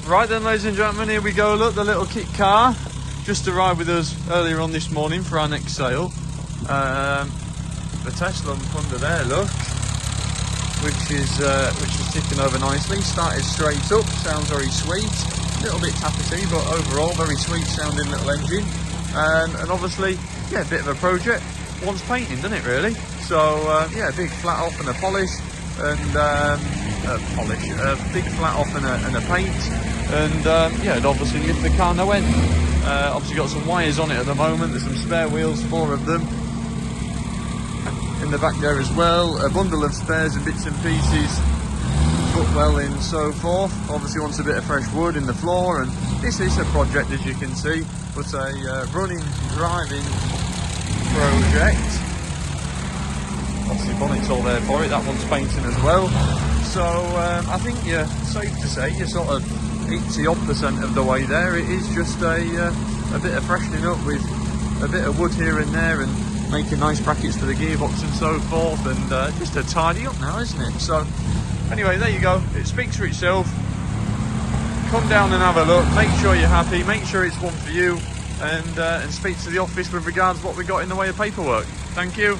Right then, ladies and gentlemen, here we go. Look, the little kit car just arrived with us earlier on this morning for our next sale. The Tesla under there, look, which is ticking over nicely. Started straight up, sounds very sweet. A little bit tappety, but overall very sweet sounding little engine. And obviously, yeah, a bit of a project. Wants painting, doesn't it, really? So yeah, big flat off and a polish, and big flat off and a paint, and yeah, it'd obviously lift the car no end. Obviously got some wires on it at the moment. There's some spare wheels, 4 of them in the back there as well. A bundle of spares and bits and pieces, put well in, so forth. Obviously wants a bit of fresh wood in the floor, and this is a project, as you can see, but a running, driving project. Obviously bonnet's all there for it, that one's painting as well. So I think you're safe to say you're sort of 80% of the way there. It is just a bit of freshening up with a bit of wood here and there, and making nice brackets for the gearbox and so forth, and just a tidy up now, isn't it? So anyway, there you go, it speaks for itself. Come down and have a look, make sure you're happy, make sure it's one for you, and speak to the office with regards to what we got in the way of paperwork. Thank you.